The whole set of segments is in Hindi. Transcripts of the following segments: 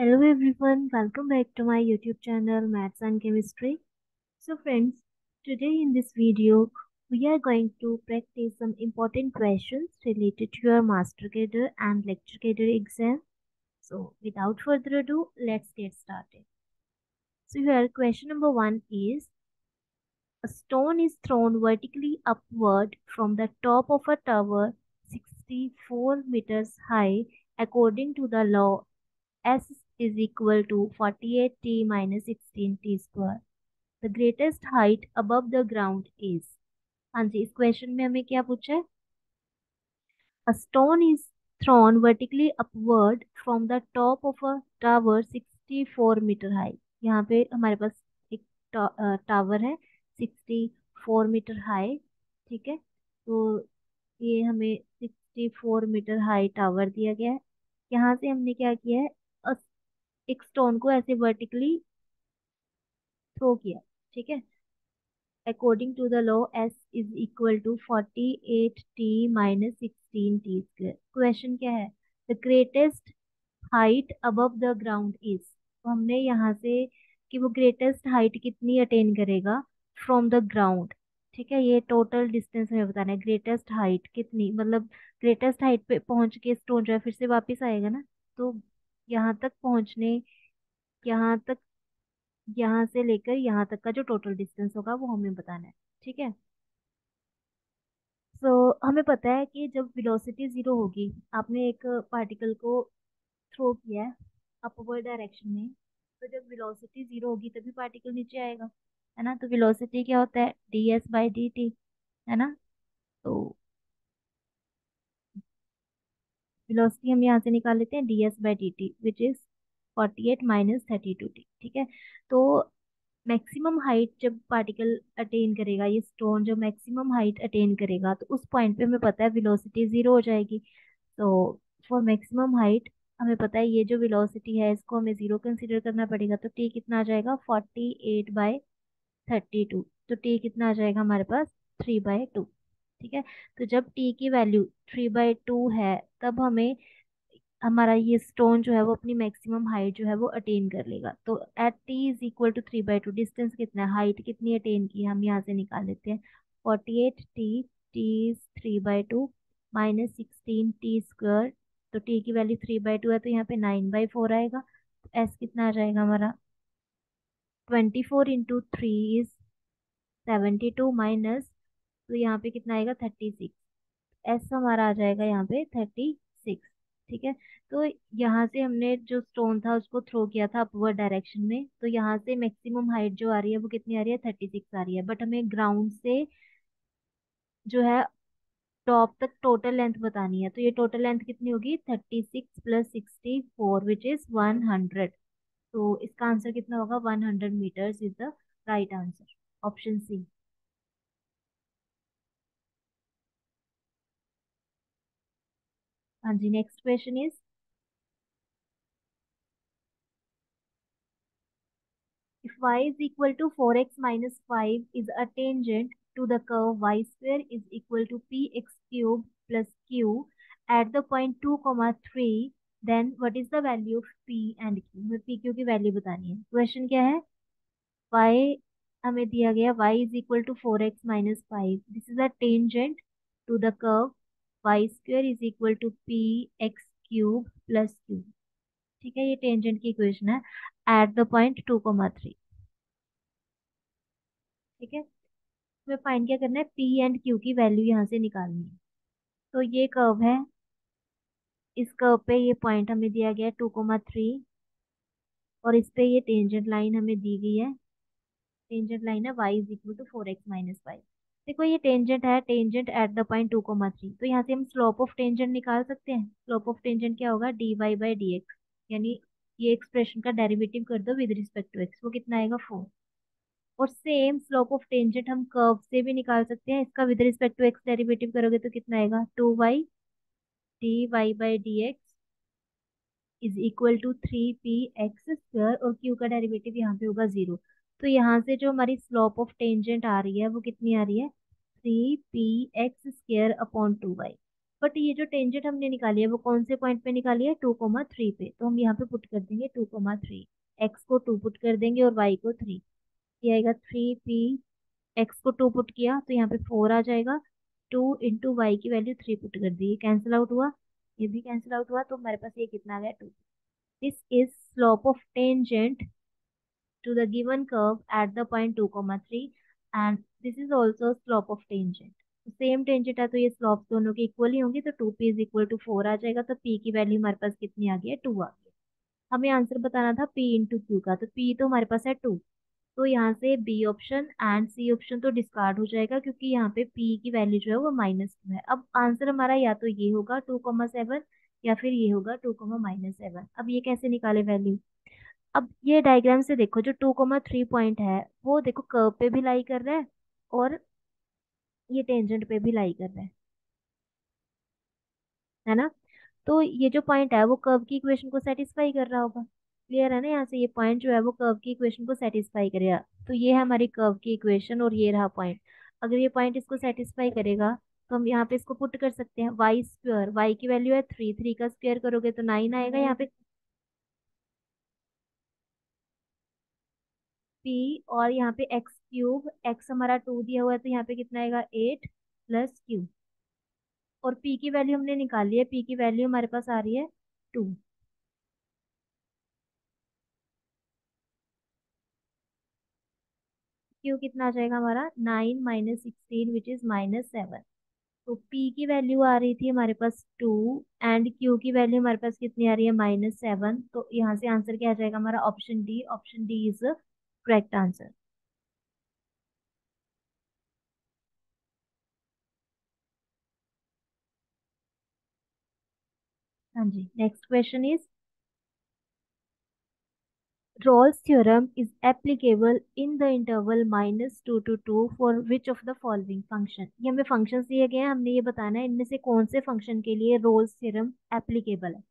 Hello everyone, welcome back to my YouTube channel Maths and Chemistry. So friends, today in this video, we are going to practice some important questions related to your Master Cadre and Lecture Cadre exam. So without further ado, let's get started. So here question number 1 is, a stone is thrown vertically upward from the top of a tower 64 meters high according to the law S is equal to 48t minus 16t square. The greatest height above the ground is. हाँ जी, इस क्वेश्चन में हमें क्या पूछा है? A stone is thrown vertically upward from the top of a tower 64 metre high. यहाँ पे हमारे पास एक टावर है 64 मीटर हाई. ठीक है, तो ये हमें 64 मीटर हाई टावर दिया गया है. यहाँ से हमने क्या किया है, एक स्टोन को ऐसे वर्टिकली थ्रो किया. ठीक है, according to the law s is equal to 48t minus 16t square. Question क्या है? The greatest height above the ground is. तो हमने यहाँ से कि वो ग्रेटेस्ट हाइट कितनी अटेन करेगा फ्रॉम द ग्राउंड. ठीक है, ये टोटल डिस्टेंस हमें बताना है. ग्रेटेस्ट हाइट कितनी, मतलब ग्रेटेस्ट हाइट पे पहुंच के स्टोन जो है फिर से वापस आएगा ना. तो यहाँ तक पहुंचने, यहाँ तक, यहाँ से लेकर यहाँ तक का जो टोटल डिस्टेंस होगा वो हमें बताना है. ठीक है, सो हमें पता है कि जब वेलोसिटी जीरो होगी, आपने एक पार्टिकल को थ्रो किया है अपवर्ड डायरेक्शन में, तो जब वेलोसिटी जीरो होगी तभी पार्टिकल नीचे आएगा, है ना. तो वेलोसिटी क्या होता है? ds/dt, है ना. तो वेलोसिटी हम यहाँ से निकाल लेते हैं ds/dt which is 48 minus 32t. ठीक है, तो मैक्सिमम हाइट जब पार्टिकल अटेन करेगा, ये स्टोन जो मैक्सिमम हाइट अटेन करेगा, तो उस पॉइंट पे हमें पता है वेलोसिटी जीरो हो जाएगी. तो फॉर मैक्सिमम हाइट हमें पता है ये जो वेलोसिटी है इसको हमें जीरो कंसीडर करना पड़ेगा. तो टी कितना आ जाएगा? 48/32. तो टी कितना आ जाएगा हमारे पास? 3/2. ठीक है, तो जब टी की वैल्यू 3/2 है, तब हमें हमारा ये स्टोन जो है वो अपनी मैक्सिमम हाइट जो है वो अटेन कर लेगा. तो at t is equal to 3/2, distance कितना है, हाइट कितनी अटेन की है, हम यहाँ से निकाल लेते हैं. 48t, T is 3/2 minus 16t square. तो टी की वैल्यू 3/2 है, तो यहाँ पे 9/4 आएगा. तो एस कितना आ जाएगा हमारा? 24 × 3 इज 72 माइनस, तो यहाँ पे कितना आएगा? 36. एस हमारा आ जाएगा यहाँ पे 36. ठीक है, तो यहाँ से हमने जो स्टोन था उसको थ्रो किया था अपवर्ड डायरेक्शन में, तो यहाँ से मैक्सिमम हाइट जो आ रही है वो कितनी आ रही है? 36 आ रही है. बट हमें ग्राउंड से जो है टॉप तक टोटल लेंथ बतानी है. तो ये टोटल लेंथ कितनी होगी? 36 प्लस 64 विच इज 100. तो इसका आंसर कितना होगा? 100 meters is the right answer. Option c. हाँ जी, next question is, if y is equal to 4x minus 5 is a tangent to the curve y square is equal to px cube plus q at the point 2, 3, then what is the value of p and q? हमें p q की वैल्यू बतानी है. क्वेश्चन क्या है? y हमें दिया गया, y is equal to 4x minus 5. This is a tangent to the curve y square is equal to px cube plus q. ठीक है, ये टेंजेंट की इक्वेशन है एट द पॉइंट 2, 3. ठीक है, हमें फाइंड क्या करना है? पी एंड क्यू की वैल्यू यहाँ से निकालनी है. तो ये कर्व है, इस कर्व पे ये पॉइंट हमें दिया गया है 2, 3, और इस पे ये टेंजेंट लाइन हमें दी गई है. टेंजेंट लाइन है y is equal to 4x-5. देखो ये टेंजेंट है, टेंजेंट एट द पॉइंट 2, 3. तो यहाँ से हम स्लोप ऑफ टेंजेंट निकाल सकते हैं. स्लोप ऑफ टेंजेंट क्या होगा? dy/dx. यानी ये एक्सप्रेशन का डेरिवेटिव कर दो विद रिस्पेक्ट टू x, वो कितना आएगा? 4. और सेम स्लोप ऑफ टेंजेंट हम कर्व से भी निकाल सकते हैं. इसका with respect to x derivative करोगे तो कितना आएगा? 2y dy/dx is equal to 3px square, और q का डेरिवेटिव यहाँ पे होगा 0. तो यहाँ से जो हमारी स्लोप ऑफ टेंजेंट आ रही है वो कितनी आ रही है? 3px square upon 2y. But ये जो टेंजेंट हमने निकाली है वो कौन से पॉइंट पे निकाली है, 2,3 पे, तो हम यहाँ पे पुट कर देंगे 2,3। एक्स को 2 पुट कर देंगे और वाई को 3। ये आएगा 3p। एक्स को 2 पुट किया तो यहाँ पे 4 आ जाएगा। 2 इंटू वाई की वैल्यू 3 पुट कर दी, कैंसिल आउट हुआ, ये भी कैंसिल आउट हुआ, तो हमारे पास ये कितना आ गया, 2। This is slope of tangent to the given curve at the point 2,3, and this is also slope of tangent। Same tangent है तो ये स्लोप दोनों की इक्वल ही होंगी, तो 2p इज इक्वल टू 4 आ जाएगा, तो p की वैल्यू हमारे पास कितनी आ गई है, 2 आ गई। हमें आंसर बताना था p इंटू क्यू का, तो p तो हमारे पास है 2। तो यहाँ से B option and C option तो डिस्कार्ड हो जाएगा, क्योंकि यहाँ पे p की वैल्यू जो है वो -2 है। अब आंसर हमारा या तो ये होगा 2,7 या फिर ये होगा 2,-7। अब ये कैसे निकाले वैल्यू। अब ये डायग्राम से देखो, जो 2,3 पॉइंट है वो देखो कर्व पे भी लाई कर रहा है और ये टेंजेंट पे भी लाई कर रहा है ना। तो ये जो पॉइंट है वो कर्व की इक्वेशन को सेटिस्फाई कर रहा होगा। क्लियर है ना, यहाँ से ये पॉइंट जो है वो कर्व की इक्वेशन को सेटिस्फाई करेगा। तो ये है हमारी कर्व की इक्वेशन और ये रहा पॉइंट। अगर ये पॉइंट इसको सेटिस्फाई करेगा तो हम यहाँ पे इसको पुट कर सकते हैं, वाई स्क्वायर, वाई की वैल्यू है 3, 3 का स्क्वायर करोगे तो 9 आएगा यहाँ पे p, और यहाँ पे एक्स क्यूब, एक्स हमारा 2 दिया हुआ है तो यहाँ पे कितना आएगा 8 प्लस क्यू। और p की वैल्यू हमने निकाली है, p की वैल्यू हमारे पास आ रही है 2। q कितना आ जाएगा हमारा 9 - 16 विच इज -7। तो p की वैल्यू आ रही थी हमारे पास 2 एंड q की वैल्यू हमारे पास कितनी आ रही है, -7। तो यहाँ से आंसर क्या आ जाएगा हमारा, option d. Option D is correct answer. हाँ जी, next question is Rolle's theorem is applicable in the interval -2 to 2 for which of the following function। ये हमें फंक्शंस दिए गए हैं, हमने ये बताना है इनमें से कौन से फंक्शन के लिए रोल्स थ्योरम एप्लीकेबल है।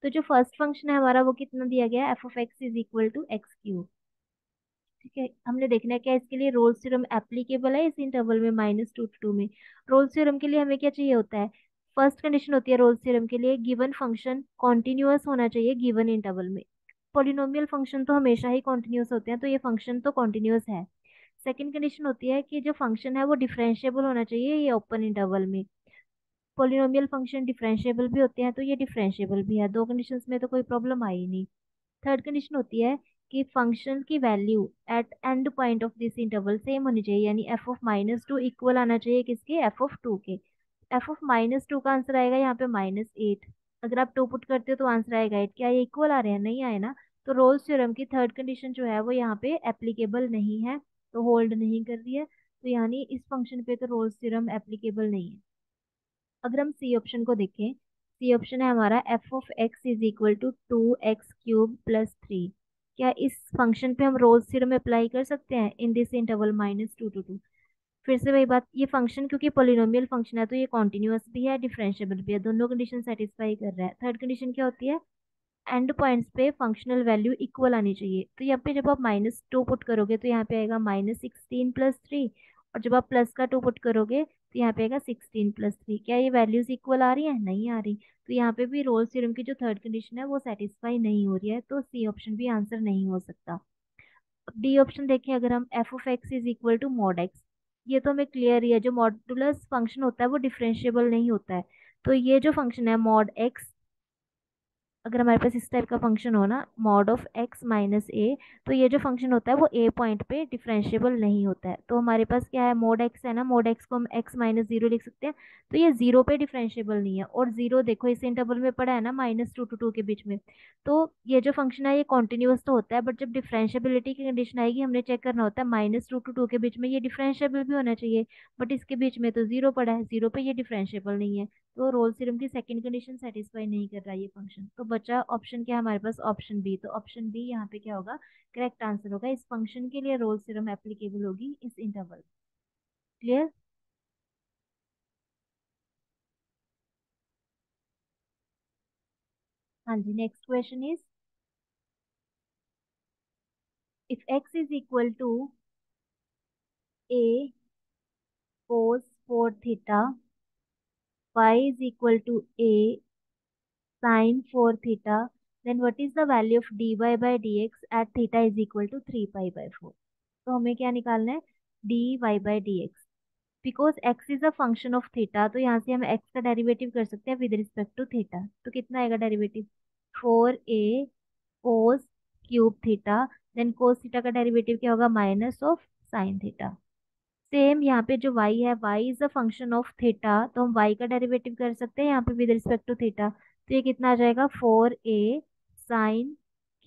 तो जो फर्स्ट फंक्शन है हमारा वो कितना दिया गया है, f(x) is equal to x cube. ठीक है, हमने देखना है क्या इसके लिए रोल्स थ्योरम एप्लीकेबल है इस इंटरवल में -2 to 2 में। रोल्स थ्योरम के लिए हमें क्या चाहिए होता है, फर्स्ट कंडीशन होती है रोल्स थ्योरम के लिए, गिवन फंक्शन कॉन्टिन्यूअस होना चाहिए गिवन इंटरवल में। पॉलिनोमियल फंक्शन तो हमेशा ही कॉन्टिन्यूअस होते हैं, तो ये फंक्शन तो कॉन्टिन्यूअस है। सेकंड कंडीशन होती है कि जो फंक्शन है वो डिफरेंशिएबल होना चाहिए ये ओपन इंटरवल में। पॉलिनोमियल फंक्शन डिफरेंशिएबल भी होते हैं, तो ये डिफरेंशिएबल भी है, दो कंडीशंस में तो कोई प्रॉब्लम आई नहीं। थर्ड कंडीशन होती है कि फंक्शन की value at end point of this interval same होनी चाहिए, यानी f(-2) इक्वल आना चाहिए किसके, f(2) के। f(-2) का आंसर आएगा यहाँ पे -8। अगर आप 2 पुट करते हो तो आंसर आएगा 8। क्या ये इक्वल आ रहे हैं, नहीं आए ना। तो रोल्स थ्योरम की थर्ड कंडीशन जो है वो यहाँ पे एप्लीकेबल नहीं है, तो होल्ड नहीं कर रही है। तो यानी इस फंक्शन पे तो रोल्स थ्योरम एप्लीकेबल नहीं है। अगर हम सी ऑप्शन को देखें, सी ऑप्शन है हमारा f(x) is equal to 2x³ + 3। क्या इस फंक्शन पे हम रोल्स थ्योरम अप्लाई कर सकते हैं इन दिस इंटरवल -2 to 2। फिर से वही बात, ये फंक्शन क्योंकि पोलिनोमियल फंक्शन है तो ये कॉन्टिन्यूअस भी है, डिफरेंशिएबल भी है, दोनों कंडीशन सेटिस्फाई कर रहा है। थर्ड कंडीशन क्या होती है, एंड पॉइंट्स पे फंक्शनल वैल्यू इक्वल आनी चाहिए। तो यहाँ पे जब आप -2 पुट करोगे तो यहाँ पे आएगा -16 + 3, और जब आप प्लस का 2 पुट करोगे तो यहाँ पे आएगा 16 + 3। क्या ये वैल्यूज इक्वल आ रही है, नहीं आ रही। तो यहाँ पे भी रोल्स थ्योरम की जो थर्ड कंडीशन है वो सेटिस्फाई नहीं हो रही है, तो सी ऑप्शन भी आंसर नहीं हो सकता। डी ऑप्शन देखें अगर हम, f(x) is equal to mod x. ये तो हमें क्लियर ही है, जो मॉडुलस फंक्शन होता है वो डिफरेंशिएबल नहीं होता है। तो ये जो फंक्शन है मॉड एक्स, अगर हमारे पास इस टाइप का फंक्शन हो ना, मॉड ऑफ x - a, तो ये जो फंक्शन होता है वो a पॉइंट पे डिफरेंशिएबल नहीं होता है। तो हमारे पास क्या है, मॉड x है ना, मॉड x को हम x - 0 लिख सकते हैं। तो ये 0 पे डिफरेंशिएबल नहीं है, और 0 देखो इस इंटरवल में पड़ा है ना -2 to 2 के बीच में। तो ये जो फंक्शन है ये कॉन्टिन्यूअस तो होता है, बट जब डिफरेंशिएबिलिटी की कंडीशन आएगी हमने चेक करना होता है -2 to 2 के बीच में ये डिफरेंशिएबल भी होना चाहिए। बट इसके बीच में तो 0 पड़ा है, 0 पे ये डिफरेंशिएबल नहीं है। तो रोल्स थ्योरम की सेकंड कंडीशन सेटिस्फाई नहीं कर रहा है ये फंक्शन। तो बचा ऑप्शन क्या हमारे पास, ऑप्शन बी। तो ऑप्शन बी यहाँ पे क्या होगा, करेक्ट आंसर होगा। इस फंक्शन के लिए रोल्स थ्योरम एप्लीकेबल होगी इस इंटरवल। क्लियर। हाँ जी, next question is, if x is equal to a cos 4 theta y is equal to a sin 4 theta, then what is the value of dy by dx at theta is equal to 3 pi by 4? तो हमें क्या निकालना है? dy by dx. Because x is a function of theta, तो यहाँ से हम x का डेरिवेटिव कर सकते हैं विद रिस्पेक्ट टू थीटा। तो कितना आएगा derivative? 4a cos cube theta, then cos theta का डेरिवेटिव क्या होगा? Minus of sine theta. Same यहाँ पे जो y है, y is a function of theta, तो हम y का डेरिवेटिव कर सकते हैं यहाँ पे विद रिस्पेक्ट टू थीटा। तो ये कितना आ जाएगा? 4a sine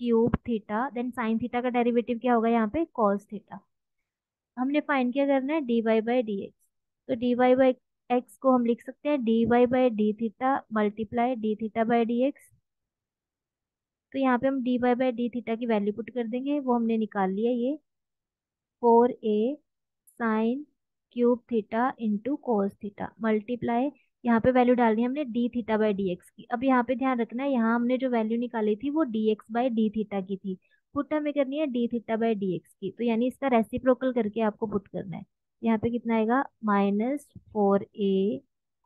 cube theta, then sine theta का डेरिवेटिव क्या होगा यहाँ पे? Cos theta. हमने फाइंड क्या करना है? dy by d x. तो dy बाई एक्स को हम लिख सकते हैं dy by d theta multiply D theta by d x. तो यहाँ पे हम dy बाई डी थीटा की वैल्यू पुट कर देंगे, वो हमने निकाल लिया ये 4a sine cube theta into cos theta multiply, यहाँ पे वैल्यू डालनी है हमने D theta by d x की। अब यहाँ पे ध्यान रखना है, यहाँ हमने जो वैल्यू निकाली थी वो D x by d theta की थी, पुट हमें करनी है D theta by d x की। तो यानी इसका रेसिप्रोकल करके आपको पुट करना है। यहाँ पे कितना आएगा? Minus 4a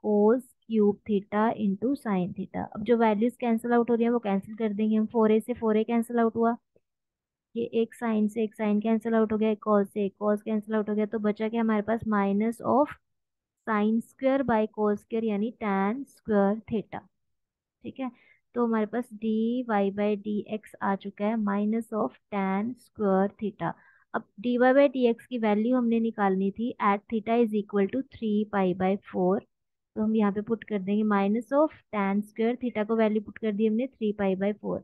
cos cube theta into sine theta. अब जो वैल्यूज कैंसिल आउट हो रही है वो कैंसिल कर देंगे हम। 4a से 4a कैंसिल आउट हुआ, ये एक साइन से एक साइन कैंसिल आउट हो गया, एक कॉस से एक कॉस कैंसिल आउट हो गया, तो बचा क्या हमारे पास? Minus of sine square by cos square यानी टैन स्क्वायर थीटा। ठीक है, तो हमारे पास d y by d x आ चुका है minus of tan square theta. अब d y by d x की वैल्यू हमने निकालनी थी at theta is equal to 3 pi by 4। तो हम यहाँ पे पुट कर देंगे minus of tan square theta को वैल्यू पुट कर दी हमने 3 pi by 4,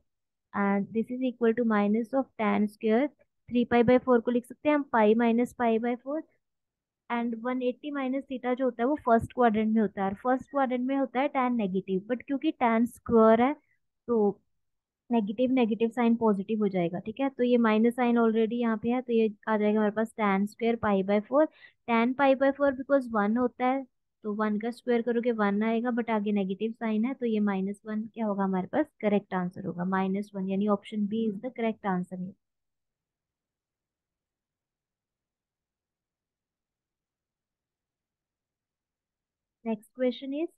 and this is equal to minus of tan square 3 pi by 4 को लिख सकते हैं हम pi minus pi by 4। And 180 minus theta जो होता है वो फर्स्ट क्वाड्रेंट में होता है, और फर्स्ट क्वाड्रेंट में होता है टैन नेगेटिव, बट क्योंकि टैन स्क्वायर है तो नेगेटिव नेगेटिव साइन पॉजिटिव हो जाएगा। ठीक है, तो ये माइनस साइन ऑलरेडी यहाँ पे है, तो ये आ जाएगा हमारे पास tan square pi by 4। Tan pi by 4 because 1 होता है, तो 1 का स्क्वायर करोगे 1 आएगा, बट आगे नेगेटिव साइन है तो ये -1 क्या होगा हमारे पास? करेक्ट आंसर होगा -1, यानी option B is the correct answer. Next question is,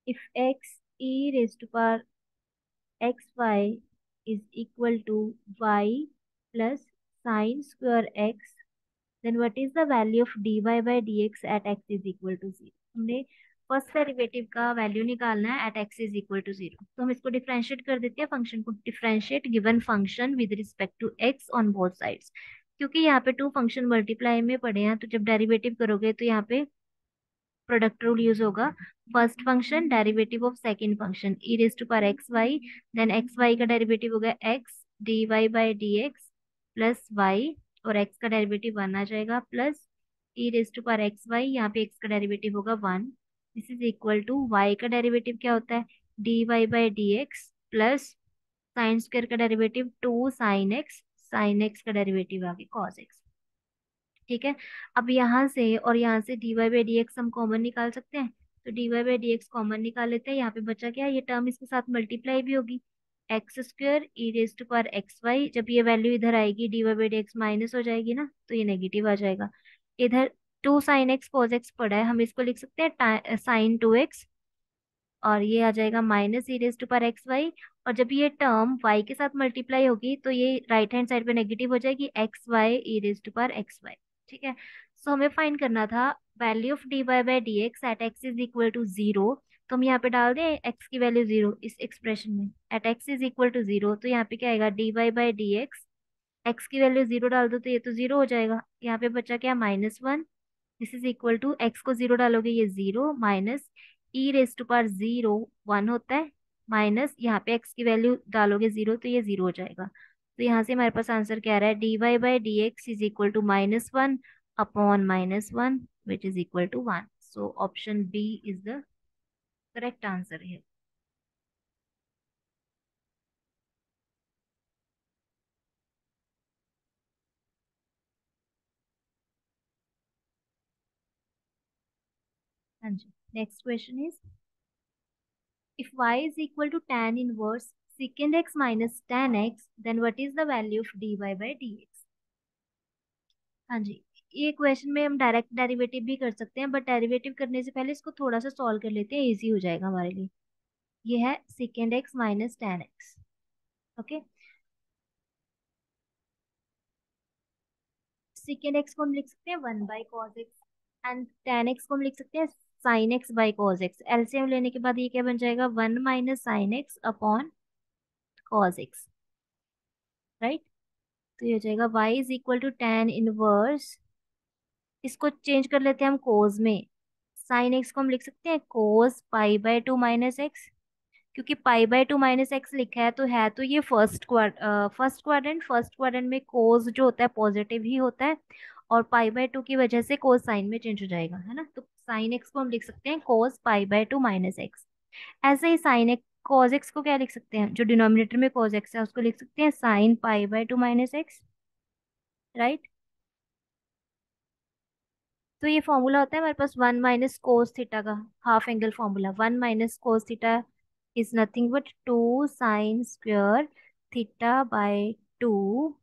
if x e raised to power xy is equal to y plus sine square x, then what is the value of dy by dx at x is equal to 0? हमने फर्स्ट डेरिवेटिव का वैल्यू निकालना है at x is equal to 0। तो हम इसको डिफरेंशिएट कर देते हैं, फंक्शन को differentiate given function with respect to x on both sides. क्योंकि यहाँ पे टू फंक्शन मल्टीप्लाई में पड़े हैं, तो जब डेरिवेटिव करोगे तो यहाँ पे प्रोडक्ट रूल यूज होगा। First function derivative of second function e raise to power x y, then x y का डेरिवेटिव होगा x d y by d x plus y, और एक्स का डेरिवेटिव 1 आ जाएगा, plus e raise to power x y, यहाँ पे एक्स का डेरिवेटिव होगा 1। This is equal to y का डेरिवेटिव क्या होता है? D y by d x plus sine square का डेरिवेटिव 2 साइन एक्स का डेरिवेटिव आगे कॉस एक्स। ठीक है, अब यहाँ से और यहाँ से d y by d x हम कॉमन निकाल सकते हैं, तो d y by d x common निकाल लेते हैं। यहाँ पे बचा क्या? ये टर्म इसके साथ मल्टीप्लाई भी होगी, x square e raise to power x y, जब ये वैल्यू इधर आएगी d y by d x minus हो जाएगी ना, तो ये नेगेटिव आ जाएगा। इधर 2 साइन एक्स कॉस एक्स पड़ा है, हम इसको लिख सकते हैं साइन 2x, और ये आ जाएगा minus e raise to power x y. और जब ये टर्म y के साथ मल्टीप्लाई होगी तो ये राइट हैंड साइड पे नेगेटिव हो जाएगी, x y e raise to power x y. ठीक है, सो हमें फाइंड करना था value of d y by d x at x is equal to 0। तो हम यहाँ पे डाल दें x की वैल्यू 0 इस एक्सप्रेशन में, at x is equal to 0, तो यहाँ पे क्या आएगा? D y by d x, x की वैल्यू 0 डाल दो तो ये तो 0 हो जाएगा, यहाँ पे बचा क्या? -1। This is equal to x को 0 डालोगे ये 0 minus e raise to power 0 1 होता है, माइनस यहाँ पे एक्स की वैल्यू डालोगे 0 तो ये 0 हो जाएगा। तो यहाँ से हमारे पास आंसर क्या आ रहा है? D y by d x is equal to -1 upon -1 which is equal to 1। So option B is the correct answer है। हाँ जी, next question is, if y is equal to tan inverse secant x minus tan x, then what is the value of dy by dx? हाँ जी, ये क्वेश्चन में हम डायरेक्ट डेरिवेटिव भी कर सकते हैं, बट डेरिवेटिव करने से पहले इसको थोड़ा सा सॉल्व कर लेते हैं, इजी हो जाएगा हमारे लिए। ये है second x minus ten x. Okay, second x को हम लिख सकते हैं 1/cos x, and ten x को हम लिख सकते हैं sin x/cos x। एलसीएम लेने के बाद ये क्या बन जाएगा, 1 - sin x/cos x, राइट। तो ये हो जाएगा y is equal to tan inverse, इसको चेंज कर लेते हैं हम कोस में। साइन एक्स को हम लिख सकते हैं कोस π/2 - x, क्योंकि π/2 - x लिखा है तो ये फर्स्ट क्वाड्रेंट में कोस जो होता है पॉजिटिव ही होता है, और π/2 की वजह से कोस साइन में चेंज हो जाएगा, है ना। तो साइन एक्स को हम लिख सकते हैं कोस π/2 - x। ऐसे ही साइन एक्स कॉस एक्स को क्या लिख सकते हैं, जो डिनोमिनेटर में कॉस एक्स है उसको लिख सकते हैं साइन π/2 - x, राइट। तो ये फॉर्मूला होता है हमारे पास 1 - cos थीटा का, half angle formula. 1 - cos theta is nothing but 2 sin² थीटा/2,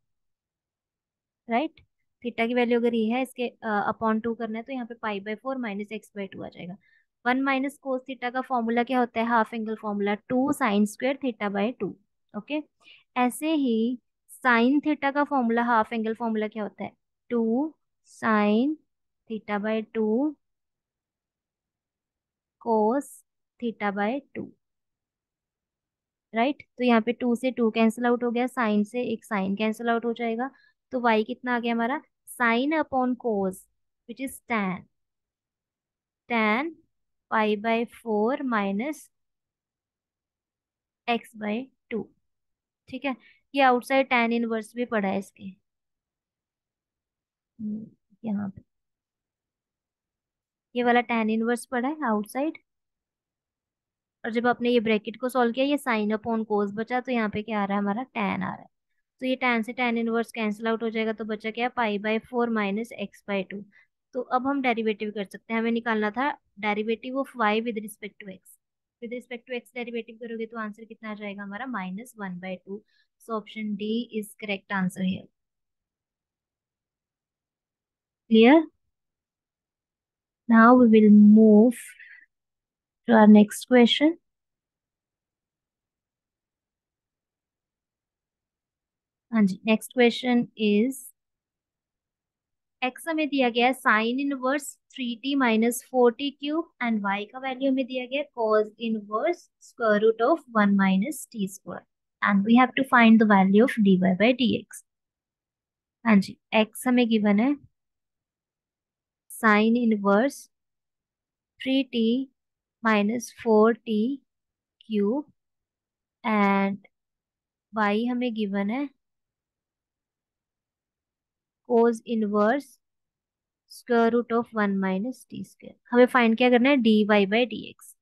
right. Theta की वैल्यू अगर ये है, इसके अपॉन 2 करना है, तो यहाँ पे π/4 - x/2 आ जाएगा। 1 - cos थीटा का फॉर्मूला क्या होता है, half angle formula, 2 sin² थीटा/2। Okay, ऐसे ही साइन थीटा का फॉर्मूला, हाफ एंगल फॉर्मूला क्या होता है, 2 sin थीटा/2 कोस थीटा/2, राइट। तो यहाँ पे 2 से 2 कैंसिल आउट हो गया, साइन से एक साइन कैंसिल आउट हो जाएगा, तो y कितना आ गया हमारा, sine upon cos which is tan, π/4 - x/2। ठीक है, ये आउटसाइड tan इनवर्स भी पड़ा है इसके। यहाँ पे ये वाला tan इनवर्स पड़ा है आउटसाइड, और जब आपने ये ब्रैकेट को सॉल्व किया, ये साइन अपॉन कोस बचा, तो यहाँ पे क्या आ रहा है हमारा, tan आ रहा है। तो ये tan से tan इनवर्स कैंसिल आउट हो जाएगा, तो बचा क्या, π/4 - x/2। तो अब हम डेरिवेटिव कर सकते हैं, हमें निकालना था derivative of y with respect to x। With respect to x derivative करोगे तो आंसर कितना आ जाएगा हमारा, -1/2। So option D is correct answer here. Clear. Now we will move to our next question. हाँ जी, नेक्स्ट क्वेश्चन इज, एक्स हमें दिया गया है sine inverse 3t - 4t³ and y का वैल्यू हमें दिया गया है cos inverse square root of 1 - t², and we have to find the value of dy/dx। हाँ जी, x हमें गिवन है sine inverse 3t - 4t³ and y हमें गिवन है cos inverse square root of 1 - t²। हमें फाइंड क्या करना है, dy/dx।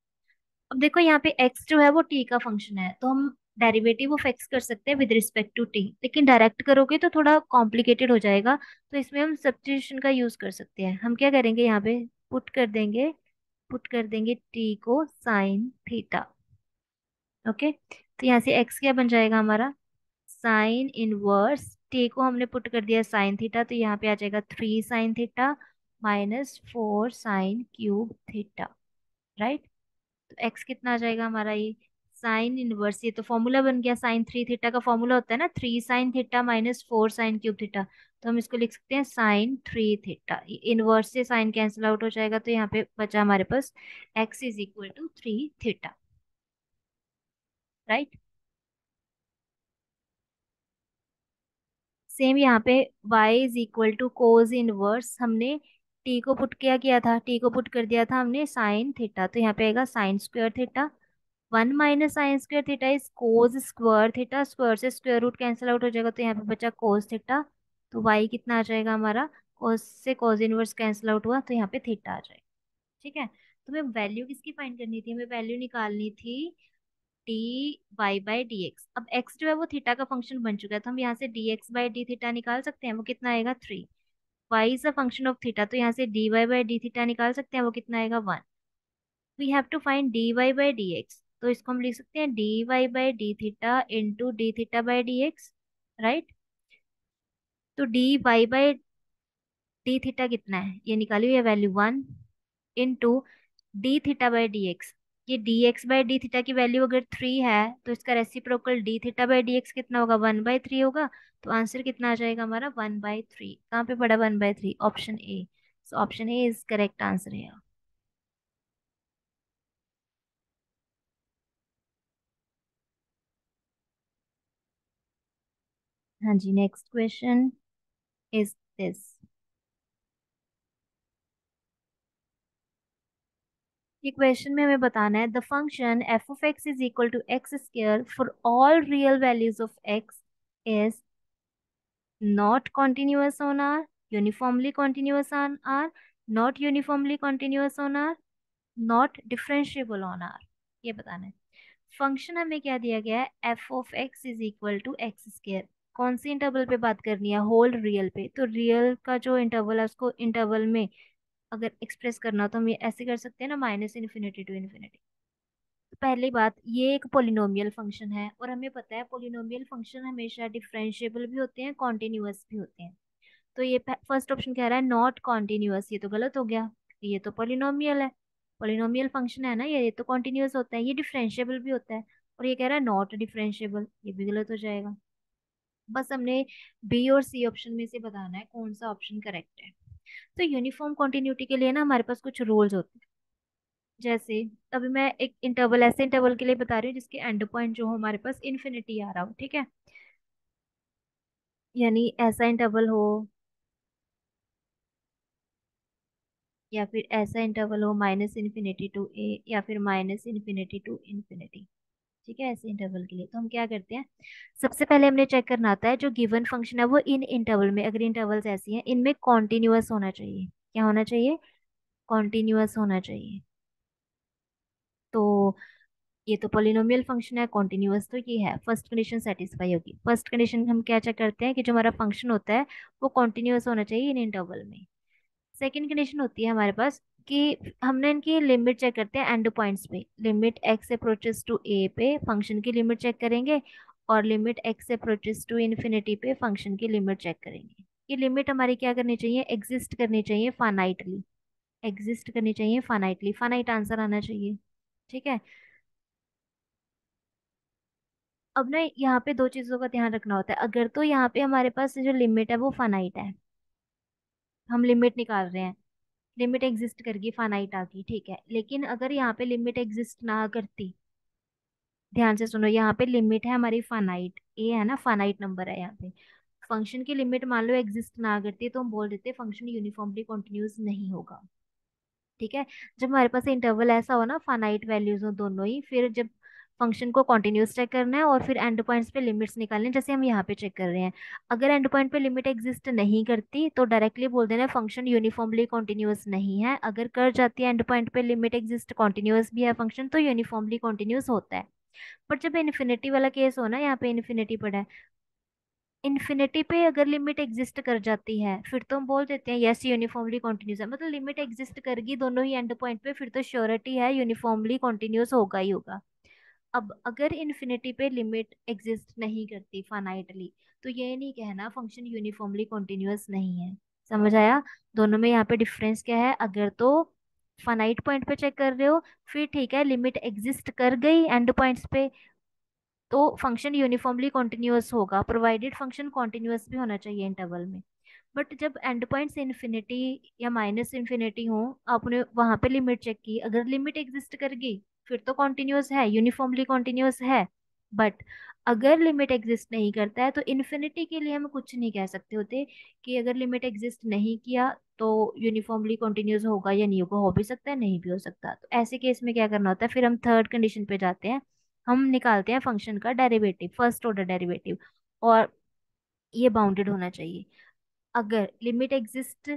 अब देखो यहाँ पे x जो है वो t का फंक्शन है, तो हम डेरिवेटिव ऑफ x कर सकते हैं विद रिस्पेक्ट टू t, लेकिन डायरेक्ट करोगे तो थोड़ा कॉम्प्लिकेटेड हो जाएगा, तो इसमें हम सब्स्टिट्यूशन का यूज कर सकते हैं। हम क्या करेंगे, यहाँ पे पुट कर देंगे t को साइन थीटा। ओके, तो यहाँ से x क्या बन जाएगा हमारा, साइन इनवर्स t को हमने पुट कर दिया साइन थीटा, तो यहाँ पे आ जाएगा 3 sin theta -4 sin³ theta, right. तो x कितना आ जाएगा हमारा, ये साइन इनवर्स, ये तो फॉर्मूला बन गया, sin 3 थीटा का फॉर्मूला होता है ना, 3 sin थीटा -4 sin³ थीटा। तो हम इसको लिख सकते हैं sin 3 थीटा। इनवर्स से साइन कैंसिल आउट हो जाएगा, तो यहाँ पे बचा हमारे पास x is equal to 3 theta, right. Same यहाँ पे y is equal to cos inverse, हमने t को पुट किया था, पुट कर दिया था हमने साइन थीटा, तो यहाँ पे आएगा sin²थीटा। 1 - sin² theta is cos square theta, square से स्क्वायर रूट कैंसिल आउट हो जाएगा, तो यहाँ पे बचा कोस थीटा। तो y कितना आ जाएगा हमारा, कोस से कोस इनवर्स कैंसिल आउट हुआ, तो यहाँ पे थीटा आ जाएगा। ठीक है, तो हमें वैल्यू किसकी फाइंड करनी थी, हमें वैल्यू निकालनी थी dy/dx। अब x जो है वो थीटा का फंक्शन बन चुका है, तो हम यहाँ से dx/d थीटा निकाल सकते हैं, वो कितना आएगा 3। y is a function of theta, तो यहाँ से dy/d थीटा निकाल सकते हैं, वो कितना आएगा 1। We have to find dy/dx, तो इसको हम लिख सकते हैं dy/d थीटा इंटू d थीटा/dx, राइट। तो dy/dx डी थीटा कितना है ये निकालियो, ये value 1 into d theta by d x. ये d x by d theta की वैल्यू अगर 3 है तो इसका reciprocal d theta by d x कितना होगा, 1/3 होगा। तो आंसर कितना आ जाएगा हमारा, 1/3। कहाँ पे पड़ा 1/3, option A. So option A is correct answer है। हाँ जी, नेक्स्ट क्वेश्चन इज दिस। ये क्वेश्चन में हमें बताना है the function F of X is equal to X square for all real values of X is not continuous on R, uniformly continuous on R, not uniformly continuous on R, not differentiable on R। ये बताना है। फंक्शन हमें क्या दिया गया है, F of X is equal to X square. कौन सी इंटरवल पे बात करनी है, होल रियल पे। तो रियल का जो इंटरवल है उसको इंटरवल में अगर एक्सप्रेस करना हो तो हम ये ऐसे कर सकते हैं ना, -∞ to ∞। पहली बात, ये एक पोलिनोमियल फंक्शन है और हमें पता है पोलिनोमियल फंक्शन हमेशा डिफरेंशिएबल भी होते हैं, कॉन्टिन्यूअस भी होते हैं। तो ये फर्स्ट ऑप्शन कह रहा है नॉट कॉन्टिन्यूअस, ये तो गलत हो गया, ये तो पोलिनोमियल है। पोलिनोमियल फंक्शन है ना, ये तो कॉन्टिन्यूअस होता है, ये डिफरेंशिएबल भी होता है। और ये कह रहा है नॉट डिफरेंशिएबल, ये भी गलत हो जाएगा। बस हमने बी और सी ऑप्शन में से बताना है कौन सा ऑप्शन करेक्ट है। तो यूनिफॉर्म कॉन्टिन्यूटी के लिए ना हमारे पास कुछ रूल्स होते हैं। जैसे अभी मैं एक इंटरवल, ऐसे इंटरवल के लिए बता रही हूँ जिसके एंड पॉइंट जो हो हमारे पास इन्फिनिटी आ रहा हो, ठीक है। यानी ऐसा इंटरवल हो या फिर ऐसा इंटरवल हो -∞ टू ए या फिर -∞ टू इन्फिनिटी। ठीक है, ऐसे इंटरवल के लिए तो हम क्या करते हैं, सबसे पहले हमने चेक करना आता है जो गिवन फंक्शन है वो इन इंटरवल में, अगर इंटरवल्स ऐसी हैं इनमें कॉन्टिन्यूअस होना चाहिए। क्या होना चाहिए, कॉन्टिन्यूअस होना चाहिए। तो ये तो पोलिनोमियल फंक्शन है, कॉन्टिन्यूअस, तो ये है, फर्स्ट कंडीशन सेटिस्फाई होगी। फर्स्ट कंडीशन हम क्या चेक करते हैं कि जो हमारा फंक्शन होता है वो कॉन्टिन्यूअस होना चाहिए इन इंटरवल में। सेकेंड कंडीशन होती है हमारे पास कि हमने इनकी लिमिट चेक करते हैं एंड पॉइंट्स पे। Limit x approaches to A पे फंक्शन की लिमिट चेक करेंगे और limit x approaches to infinity पे फंक्शन की लिमिट चेक करेंगे। ये लिमिट हमारी क्या करनी चाहिए, एग्जिस्ट करनी चाहिए फानाइटली, एग्जिस्ट करनी चाहिए फानाइटली, फानाइट आंसर आना चाहिए। ठीक है। अब ना यहाँ पे दो चीजों का ध्यान रखना होता है। अगर तो यहाँ पे हमारे पास जो लिमिट है वो फानाइट है, हम लिमिट निकाल रहे हैं, लिमिट एग्जिस्ट करगी, फानाइट आ गई, ठीक है। लेकिन अगर यहाँ पे लिमिट एग्जिस्ट ना करती, ध्यान से सुनो, यहाँ पे लिमिट है हमारी फानाइट, ए है ना, फानाइट नंबर है यहाँ पे। फंक्शन की लिमिट मान लो एग्जिस्ट ना करती तो हम बोल देते फंक्शन यूनिफॉर्मली कॉन्टिन्यूस नहीं होगा। ठीक है। जब हमारे पास इंटरवल ऐसा हो ना, फानाइट वैल्यूज हो दोनों ही, फिर जब फंक्शन को कॉन्टिन्यूस चेक करना है और फिर एंड पॉइंट्स पे लिमिट्स निकालने हैं, जैसे हम यहाँ पे चेक कर रहे हैं। अगर एंड पॉइंट पे लिमिट एग्जिस्ट नहीं करती तो डायरेक्टली बोल देना फंक्शन यूनिफॉर्मली कॉन्टिन्यूस नहीं है। अगर कर जाती है एंड पॉइंट पे लिमिट एग्जिस्ट, कॉन्टिन्यूस भी है फंक्शन, तो यूनिफॉर्मली कॉन्टिन्यूस होता है। बट जब इन्फिनिटी वाला केस हो ना, यहाँ पे इन्फिनिटी पड़ा है, इन्फिनिटी पे अगर लिमिट एग्जिस्ट कर जाती है फिर तो हम बोल देते हैं यस यूनिफॉर्मली कॉन्टिन्यूस है। मतलब लिमिट एग्जिस्ट करेगी दोनों ही एंड पॉइंट पे, फिर तो श्योरिटी है यूनिफॉर्मली कॉन्टिन्यूस होगा ही होगा। अब अगर इन्फिनिटी पे लिमिट एग्जिस्ट नहीं करती फानाइटली, तो ये नहीं कहना फंक्शन यूनिफॉर्मली कॉन्टिन्यूस नहीं है। समझ आया, दोनों में यहाँ पे डिफरेंस क्या है। अगर तो फानाइट पॉइंट पे चेक कर रहे हो फिर ठीक है, लिमिट एग्जिस्ट कर गई एंड पॉइंट्स पे तो फंक्शन यूनिफॉर्मली कॉन्टिन्यूअस होगा, प्रोवाइडेड फंक्शन कॉन्टिन्यूअस भी होना चाहिए इंटरवल में। बट जब एंड पॉइंट्स इन्फिनिटी या -∞ हो, आपने वहां पे लिमिट चेक की, अगर लिमिट एग्जिस्ट कर गई फिर तो कॉन्टिन्यूअस है, यूनिफॉर्मली कॉन्टिन्यूअस है। बट अगर लिमिट एग्जिस्ट नहीं करता है तो इन्फिनिटी के लिए हम कुछ नहीं कह सकते होते कि अगर लिमिट एग्जिस्ट नहीं किया तो यूनिफॉर्मली कॉन्टिन्यूअस होगा या नहीं होगा, हो भी सकता है नहीं भी हो सकता। तो ऐसे केस में क्या करना होता है, फिर हम थर्ड कंडीशन पे जाते हैं, हम निकालते हैं फंक्शन का डेरिवेटिव, फर्स्ट ऑर्डर डेरिवेटिव। और ये बाउंडेड होना चाहिए। अगर लिमिट एग्जिस्ट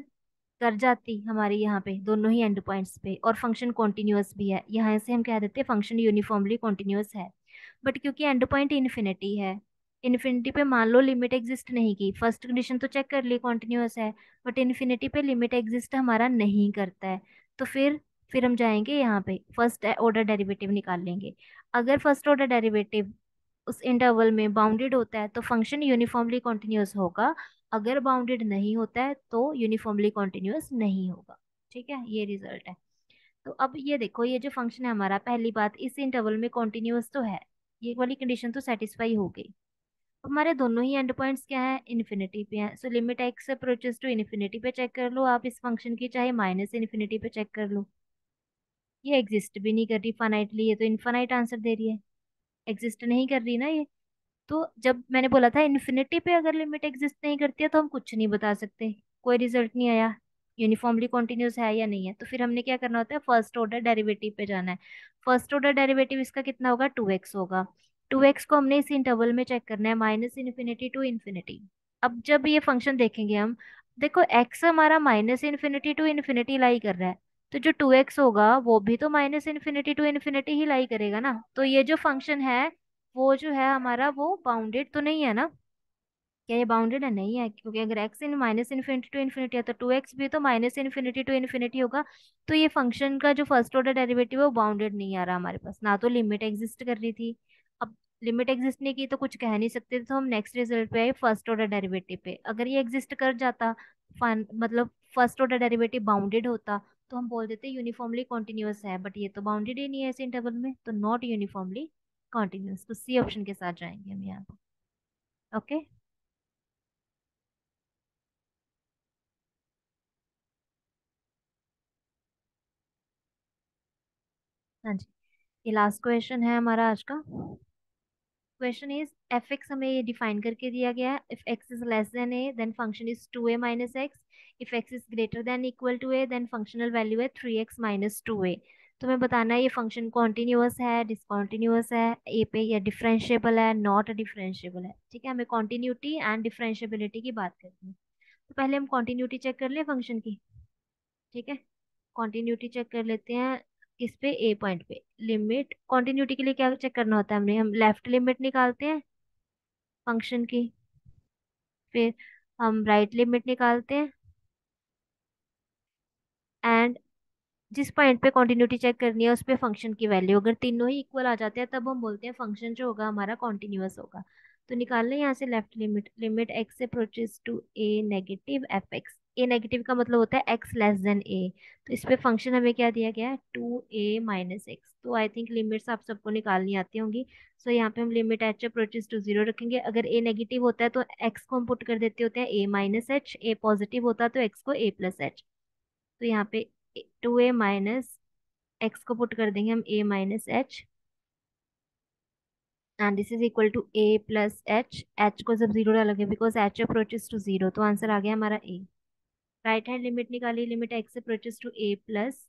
कर जाती हमारे यहाँ पे दोनों ही एंड पॉइंट्स पे और फंक्शन कॉन्टिन्यूअस भी है, यहाँ से हम कह देते हैं फंक्शन यूनिफॉर्मली कॉन्टिन्यूअस है। बट क्योंकि एंड पॉइंट इन्फिनिटी है, इन्फिनिटी पे मान लो लिमिट एग्जिस्ट नहीं की, फर्स्ट कंडीशन तो चेक कर ली कॉन्टिन्यूअस है, बट इन्फिनिटी पे लिमिट एग्जिस्ट हमारा नहीं करता है। तो फिर हम जाएंगे यहाँ पे फर्स्ट ऑर्डर डेरिवेटिव निकाल लेंगे। अगर फर्स्ट ऑर्डर डेरिवेटिव उस इंटरवल में बाउंडेड होता है तो फंक्शन यूनिफॉर्मली कॉन्टिन्यूअस होगा। अगर बाउंडेड नहीं होता है तो यूनिफॉर्मली कॉन्टिन्यूअस नहीं होगा। ठीक है, ये रिजल्ट है। तो अब ये देखो, ये जो फंक्शन है हमारा, पहली बात इस इंटरवल में कॉन्टिन्यूअस तो है, ये वाली कंडीशन तो सेटिस्फाई हो गई। अब हमारे दोनों ही एंड पॉइंट्स क्या है, इन्फिनिटी पे है। So limit x approaches to infinity पे चेक कर लो आप इस फंक्शन की, चाहे माइनस इन्फिनिटी पे चेक कर लो। ये एग्जिस्ट भी नहीं कर रही फाइनाइटली, ये तो इनफाइनाइट आंसर दे रही है, एग्जिस्ट नहीं कर रही ना ये। तो जब मैंने बोला था इन्फिनिटी पे अगर लिमिट एग्जिस्ट नहीं करती है तो हम कुछ नहीं बता सकते, कोई रिजल्ट नहीं आया यूनिफॉर्मली कॉन्टिन्यूस है या नहीं है। तो फिर हमने क्या करना होता है, फर्स्ट ऑर्डर डेरिवेटिव पे जाना है। फर्स्ट ऑर्डर डेरिवेटिव इसका कितना होगा, 2x होगा। 2x को हमने इस इंटरवल में चेक करना है, माइनस इन्फिनिटी टू इन्फिनिटी। अब जब ये फंक्शन देखेंगे हम, देखो x हमारा माइनस इन्फिनिटी टू इन्फिनिटी लाई कर रहा है, तो जो 2x होगा वो भी तो माइनस इन्फिनिटी टू इन्फिनिटी ही लाई करेगा ना। तो ये जो फंक्शन है वो जो है हमारा, वो बाउंडेड तो नहीं है ना। क्या ये बाउंडेड है, नहीं है, क्योंकि अगर x in minus infinity to infinity है तो 2x भी तो माइनस इन्फिनिटी टू इन्फिनिटी होगा। तो ये फंक्शन का जो फर्स्ट ऑर्डर डेरिवेटिव है वो बाउंडेड नहीं आ रहा हमारे पास, ना तो लिमिट एग्जिस्ट कर रही थी। अब लिमिट एग्जिस्ट नहीं की तो कुछ कह नहीं सकते, तो हम नेक्स्ट रिजल्ट पे आए फर्स्ट ऑर्डर डेरिवेटिव पे। अगर ये एग्जिस्ट कर जाता, मतलब फर्स्ट ऑर्डर डेरिवेटिव बाउंडेड होता, तो हम बोल देते यूनिफॉर्मली कॉन्टिन्यूअस है, बट ये तो बाउंडेड ही नहीं है इस इंटरवल में, तो नॉट यूनिफॉर्मली कॉन्टिन्यूअस। तो सी ऑप्शन के साथ जाएंगे हम यहाँ पे। ओके। हाँ जी, ये लास्ट क्वेश्चन है हमारा आज का। क्वेश्चन इज, एफ एक्स हमें ये डिफाइन करके दिया गया है, if X is less than A then function is 2a minus X, if X is greater than equal to A then functional value है 3x माइनस 2a। तो हमें बताना है ये फंक्शन कॉन्टिन्यूअस है, डिसकॉन्टिन्यूअस है, ए पे, या डिफरेंशिएबल है, नॉट डिफरेंशिएबल है। ठीक है, हमें कॉन्टिन्यूटी एंड डिफरेंशिएबिलिटी की बात करनी है। तो पहले हम कॉन्टिन्यूटी चेक कर ले फंक्शन की। ठीक है, कॉन्टिन्यूटी चेक कर लेते हैं किस पे, ए पॉइंट पे। लिमिट कॉन्टिन्यूटी के लिए क्या चेक करना होता है, हम लेफ्ट लिमिट निकालते हैं फंक्शन की, फिर हम राइट लिमिट निकालते हैं, एंड जिस पॉइंट पे कॉन्टिन्यूटी चेक करनी है उस पे फंक्शन की वैल्यू, अगर तीनों ही इक्वल आ जाते हैं तब हम बोलते हैं फंक्शन जो होगा हमारा कॉन्टिन्यूअस होगा। तो निकाल लें यहाँ से left limit, limit x approaches to A negative F X. A negative का मतलब होता है एक्स लेस देन ए। तो इस पे फंक्शन हमें क्या दिया गया है, 2a माइनस एक्स। तो आई थिंक लिमिट्स आप सबको निकालनी आती होंगी। सो यहाँ पे हम limit H approaches to zero रखेंगे। अगर ए नेगेटिव होता है तो एक्स को हम पुट कर देते होते हैं ए माइनस एच, ए पॉजिटिव होता है तो एक्स को ए प्लस एच। तो यहाँ पे 2a माइनस एक्स को पुट कर देंगे हम a minus h, and this is equal to a plus h. H को जब जीरो डालोगे, because h approaches to zero, तो आंसर आ गया हमारा ए। राइट हैंड लिमिट निकाली, limit x approaches to a plus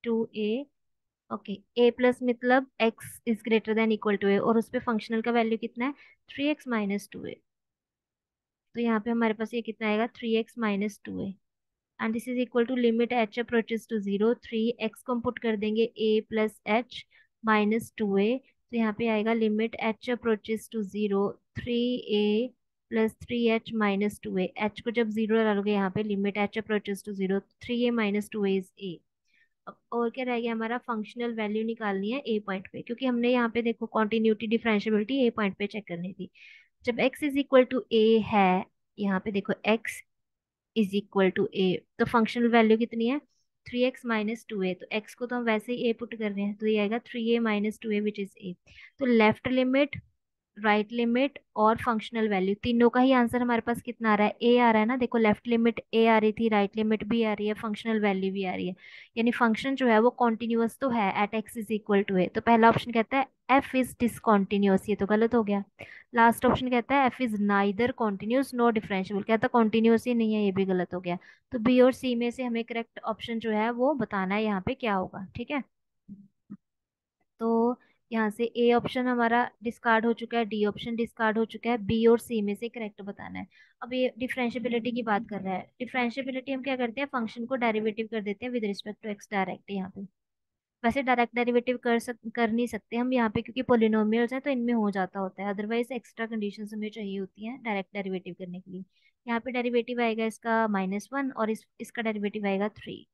2a। Okay, a plus मतलब x is greater than equal to a, और उस पे फंक्शनल का वैल्यू कितना है, 3x माइनस 2a। तो यहाँ पे हमारे पास ये कितना आएगा, 3x minus 2a, and this is equal to limit H approaches to zero, 3x को हम पुट कर देंगे a plus H minus 2a। तो यहाँ पे आएगा limit H approaches to zero, 3a plus 3h minus 2a। H को जब जीरो डालोगे यहाँ पे, limit H approaches to zero, 3a minus 2a is a। अब और क्या रह गया हमारा, फंक्शनल वैल्यू निकालनी है ए पॉइंट पे, क्योंकि हमने यहाँ पे देखो कॉन्टिन्यूटी डिफरेंशिएबिलिटी ए पॉइंट पे चेक करनी थी। जब x इज इक्वल टू ए है, यहाँ पे देखो x is equal to a, तो फंक्शनल वैल्यू कितनी है, 3x माइनस 2a। तो x को तो हम वैसे ही a पुट कर रहे हैं, तो ये आएगा 3a minus 2a which is a। तो लेफ्ट लिमिट, राइट लिमिट और फंक्शनल वैल्यू, तीनों का ही आंसर हमारे पास कितना आ रहा है, ए आ रहा है ना। देखो लेफ्ट लिमिट ए आ रही थी, राइट लिमिट भी आ रही है, फंक्शनल वैल्यू भी आ रही है, यानी फंक्शन जो है वो कॉन्टिन्यूअस तो है at x is equal to a. तो पहला ऑप्शन कहता है एफ इज डिसकॉन्टिन्यूअस, ये तो गलत हो गया। लास्ट ऑप्शन कहता है F is neither continuous nor differentiable, कहता कॉन्टिन्यूअस ही नहीं है, ये भी गलत हो गया। तो बी और सी में से हमें करेक्ट ऑप्शन जो है वो बताना है यहाँ पे क्या होगा। ठीक है, तो यहाँ से ए ऑप्शन हमारा डिस्कार्ड हो चुका है, डी ऑप्शन डिस्कार्ड हो चुका है, बी और सी में से करेक्ट बताना है। अब ये डिफरेंशिएबिलिटी की बात कर रहा है। डिफरेंशिएबिलिटी हम क्या करते हैं, फंक्शन को डेरिवेटिव कर देते हैं with respect to X direct यहाँ पे। वैसे डायरेक्ट डेरिवेटिव कर नहीं सकते हम यहाँ पे, क्योंकि पोलिनोमियल्स हैं तो इनमें हो जाता होता है, अदरवाइज एक्स्ट्रा कंडीशन हमें चाहिए होती हैं डायरेक्ट डेरिवेटिव करने के लिए। यहाँ पे डेरिवेटिव आएगा इसका -1, और इसका डेरिवेटिव आएगा 3।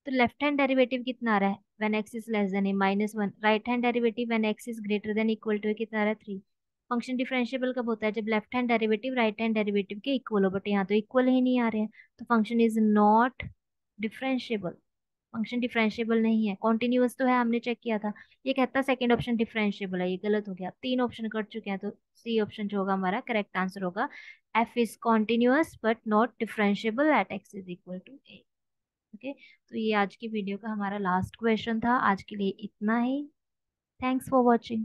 तो लेफ्ट हैंड डेरिवेटिव कितना आ रहा है, when x is less than a, -1। Right hand derivative when x is greater than equal to a कितना आ रहा है, 3। फंक्शन डिफरेंशिएबल कब होता है? जब left hand derivative right hand derivative के इक्वल हो, बट यहाँ तो इक्वल ही नहीं आ रहे हैं, तो function is not differentiable. Function differentiable नहीं है। कॉन्टिन्यूअस तो है, हमने चेक किया था। ये कहता है सेकंड ऑप्शन डिफरेंशिएबल है, ये गलत हो गया। तीन ऑप्शन कर चुके हैं, तो सी ऑप्शन जो होगा हमारा करेक्ट आंसर होगा। F is continuous but not differentiable at x is equal to A. Okay, तो ये आज की वीडियो का हमारा लास्ट क्वेश्चन था। आज के लिए इतना ही। Thanks for watching.